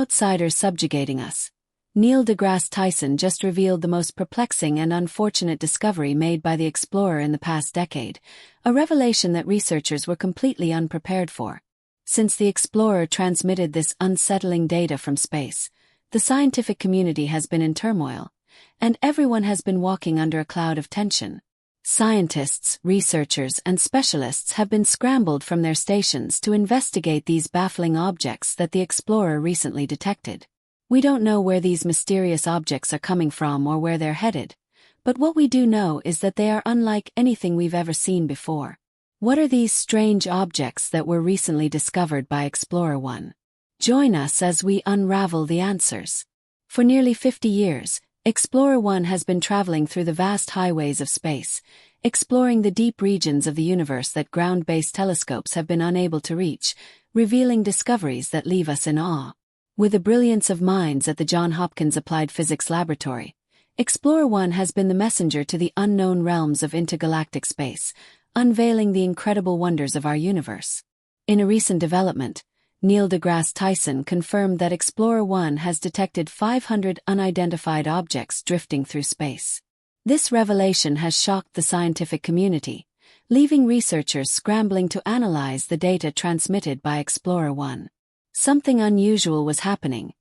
outsiders subjugating us. Neil deGrasse Tyson just revealed the most perplexing and unfortunate discovery made by the explorer in the past decade, a revelation that researchers were completely unprepared for. Since the explorer transmitted this unsettling data from space, the scientific community has been in turmoil, and everyone has been walking under a cloud of tension. Scientists, researchers, and specialists have been scrambled from their stations to investigate these baffling objects that the explorer recently detected. We don't know where these mysterious objects are coming from or where they're headed, but what we do know is that they are unlike anything we've ever seen before. What are these strange objects that were recently discovered by Explorer 1? Join us as we unravel the answers. For nearly 50 years, Explorer 1 has been traveling through the vast highways of space, exploring the deep regions of the universe that ground-based telescopes have been unable to reach, revealing discoveries that leave us in awe. With the brilliance of minds at the Johns Hopkins Applied Physics Laboratory, Explorer 1 has been the messenger to the unknown realms of intergalactic space, unveiling the incredible wonders of our universe. In a recent development, Neil deGrasse Tyson confirmed that Explorer 1 has detected 500 unidentified objects drifting through space. This revelation has shocked the scientific community, leaving researchers scrambling to analyze the data transmitted by Explorer 1. Something unusual was happening,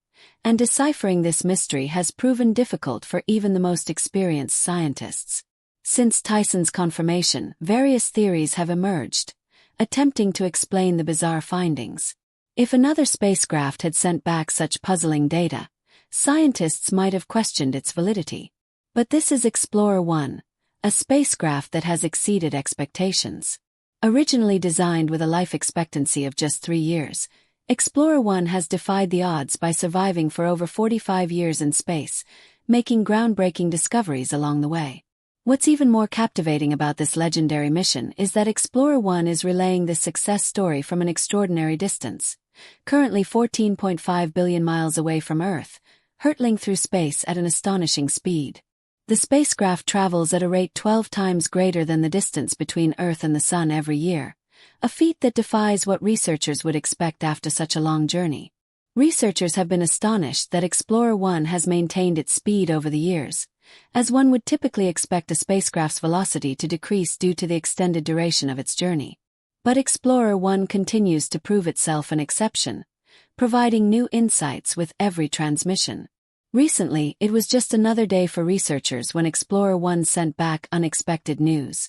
and deciphering this mystery has proven difficult for even the most experienced scientists. Since Tyson's confirmation, various theories have emerged, attempting to explain the bizarre findings. If another spacecraft had sent back such puzzling data, scientists might have questioned its validity. But this is Explorer 1, a spacecraft that has exceeded expectations. Originally designed with a life expectancy of just 3 years, Explorer 1 has defied the odds by surviving for over 45 years in space, making groundbreaking discoveries along the way. What's even more captivating about this legendary mission is that Explorer 1 is relaying this success story from an extraordinary distance, currently 14.5 billion miles away from Earth, hurtling through space at an astonishing speed. The spacecraft travels at a rate 12 times greater than the distance between Earth and the Sun every year, a feat that defies what researchers would expect after such a long journey. Researchers have been astonished that Explorer 1 has maintained its speed over the years, as one would typically expect a spacecraft's velocity to decrease due to the extended duration of its journey. But Explorer 1 continues to prove itself an exception, providing new insights with every transmission. Recently, it was just another day for researchers when Explorer 1 sent back unexpected news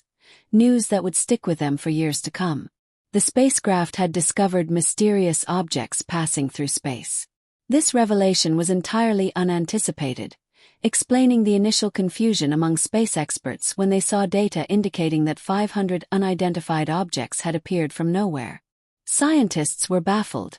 that would stick with them for years to come. The spacecraft had discovered mysterious objects passing through space. This revelation was entirely unanticipated, explaining the initial confusion among space experts when they saw data indicating that 500 unidentified objects had appeared from nowhere. Scientists were baffled,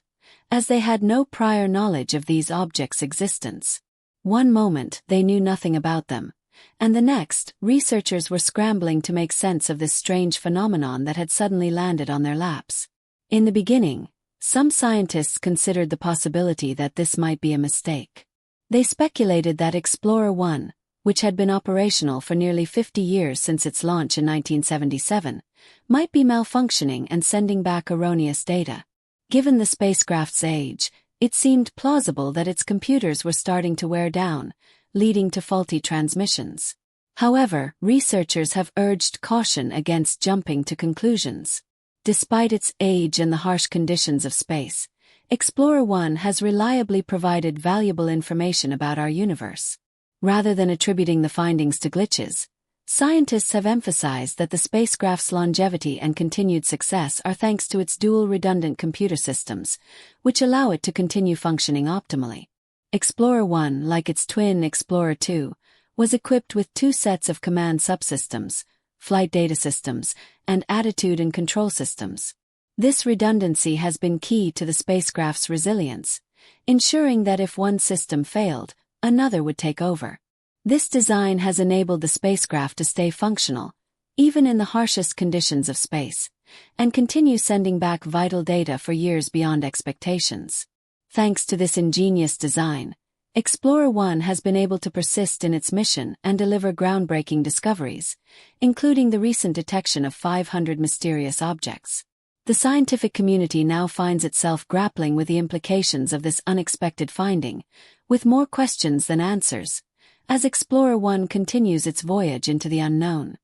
as they had no prior knowledge of these objects' existence. One moment, they knew nothing about them, and the next, researchers were scrambling to make sense of this strange phenomenon that had suddenly landed on their laps. In the beginning, some scientists considered the possibility that this might be a mistake. They speculated that Explorer 1, which had been operational for nearly 50 years since its launch in 1977, might be malfunctioning and sending back erroneous data. Given the spacecraft's age, it seemed plausible that its computers were starting to wear down, leading to faulty transmissions. However, researchers have urged caution against jumping to conclusions. Despite its age and the harsh conditions of space, Explorer 1 has reliably provided valuable information about our universe. Rather than attributing the findings to glitches, scientists have emphasized that the spacecraft's longevity and continued success are thanks to its dual redundant computer systems, which allow it to continue functioning optimally. Explorer 1, like its twin Explorer 2, was equipped with 2 sets of command subsystems, flight data systems, and attitude and control systems. This redundancy has been key to the spacecraft's resilience, ensuring that if one system failed, another would take over. This design has enabled the spacecraft to stay functional, even in the harshest conditions of space, and continue sending back vital data for years beyond expectations. Thanks to this ingenious design, Explorer 1 has been able to persist in its mission and deliver groundbreaking discoveries, including the recent detection of 500 mysterious objects. The scientific community now finds itself grappling with the implications of this unexpected finding, with more questions than answers, as Explorer 1 continues its voyage into the unknown.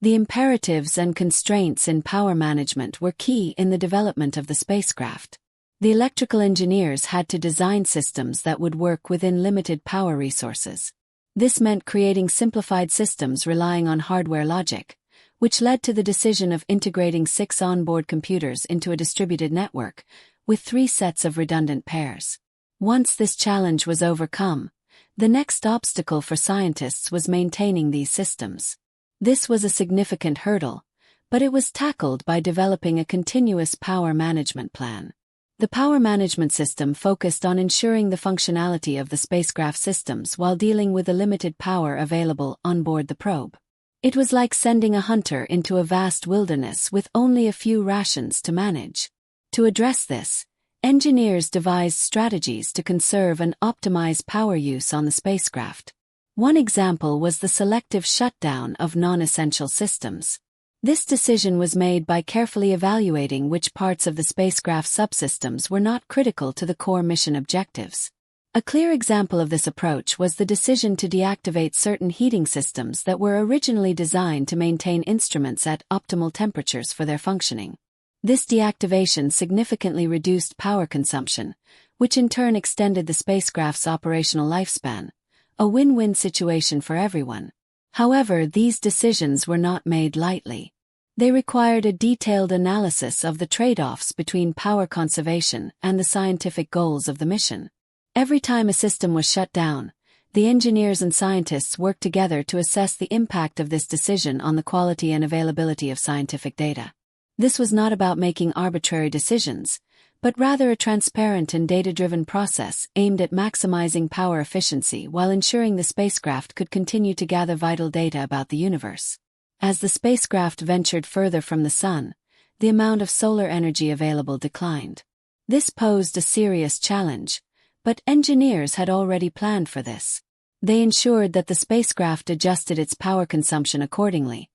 The imperatives and constraints in power management were key in the development of the spacecraft. The electrical engineers had to design systems that would work within limited power resources. This meant creating simplified systems relying on hardware logic, which led to the decision of integrating 6 onboard computers into a distributed network, with 3 sets of redundant pairs. Once this challenge was overcome, the next obstacle for scientists was maintaining these systems. This was a significant hurdle, but it was tackled by developing a continuous power management plan. The power management system focused on ensuring the functionality of the spacecraft systems while dealing with the limited power available on board the probe. It was like sending a hunter into a vast wilderness with only a few rations to manage. To address this, engineers devised strategies to conserve and optimize power use on the spacecraft. One example was the selective shutdown of non-essential systems. This decision was made by carefully evaluating which parts of the spacecraft subsystems were not critical to the core mission objectives. A clear example of this approach was the decision to deactivate certain heating systems that were originally designed to maintain instruments at optimal temperatures for their functioning. This deactivation significantly reduced power consumption, which in turn extended the spacecraft's operational lifespan, a win-win situation for everyone. However, these decisions were not made lightly. They required a detailed analysis of the trade-offs between power conservation and the scientific goals of the mission. Every time a system was shut down, the engineers and scientists worked together to assess the impact of this decision on the quality and availability of scientific data. This was not about making arbitrary decisions, but rather a transparent and data-driven process aimed at maximizing power efficiency while ensuring the spacecraft could continue to gather vital data about the universe. As the spacecraft ventured further from the Sun, the amount of solar energy available declined. This posed a serious challenge, but engineers had already planned for this. They ensured that the spacecraft adjusted its power consumption accordingly,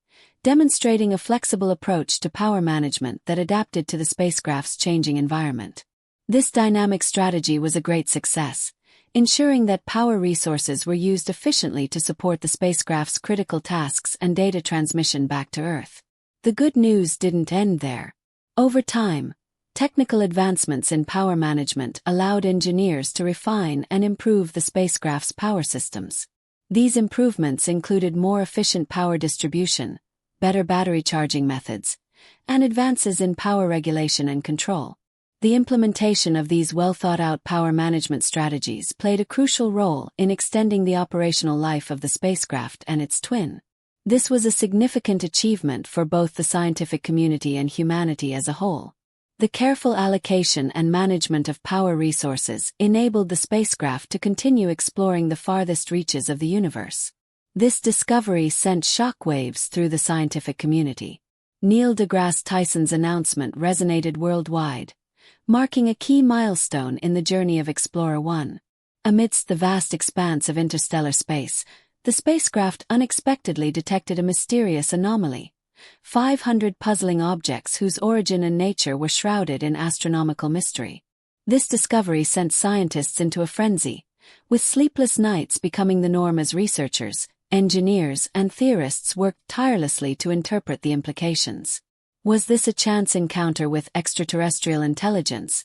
demonstrating a flexible approach to power management that adapted to the spacecraft's changing environment. This dynamic strategy was a great success, ensuring that power resources were used efficiently to support the spacecraft's critical tasks and data transmission back to Earth. The good news didn't end there. Over time, technical advancements in power management allowed engineers to refine and improve the spacecraft's power systems. These improvements included more efficient power distribution, better battery charging methods, and advances in power regulation and control. The implementation of these well-thought-out power management strategies played a crucial role in extending the operational life of the spacecraft and its twin. This was a significant achievement for both the scientific community and humanity as a whole. The careful allocation and management of power resources enabled the spacecraft to continue exploring the farthest reaches of the universe. This discovery sent shockwaves through the scientific community. Neil deGrasse Tyson's announcement resonated worldwide, marking a key milestone in the journey of Explorer 1. Amidst the vast expanse of interstellar space, the spacecraft unexpectedly detected a mysterious anomaly: 500 puzzling objects whose origin and nature were shrouded in astronomical mystery. This discovery sent scientists into a frenzy, with sleepless nights becoming the norm as researchers, engineers, and theorists worked tirelessly to interpret the implications. Was this a chance encounter with extraterrestrial intelligence,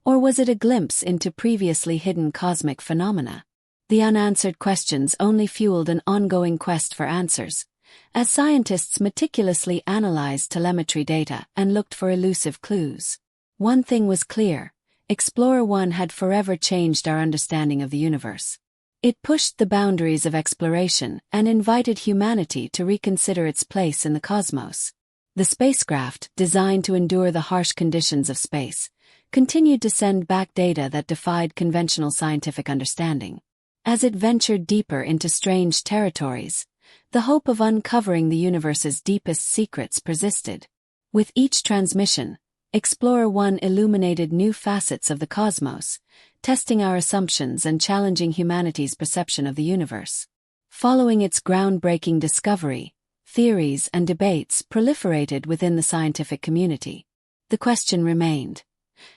or was it a glimpse into previously hidden cosmic phenomena? The unanswered questions only fueled an ongoing quest for answers, as scientists meticulously analyzed telemetry data and looked for elusive clues. One thing was clear: Explorer 1 had forever changed our understanding of the universe. It pushed the boundaries of exploration and invited humanity to reconsider its place in the cosmos. The spacecraft, designed to endure the harsh conditions of space, continued to send back data that defied conventional scientific understanding. As it ventured deeper into strange territories, the hope of uncovering the universe's deepest secrets persisted. With each transmission, Explorer 1 illuminated new facets of the cosmos, testing our assumptions and challenging humanity's perception of the universe. Following its groundbreaking discovery, theories, and debates proliferated within the scientific community. The question remained: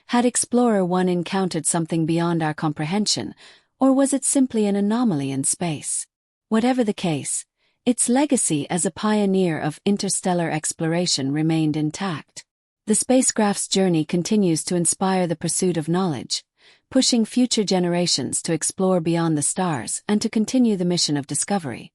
had Explorer 1 encountered something beyond our comprehension, or was it simply an anomaly in space? Whatever the case, its legacy as a pioneer of interstellar exploration remained intact. The spacecraft's journey continues to inspire the pursuit of knowledge, pushing future generations to explore beyond the stars and to continue the mission of discovery.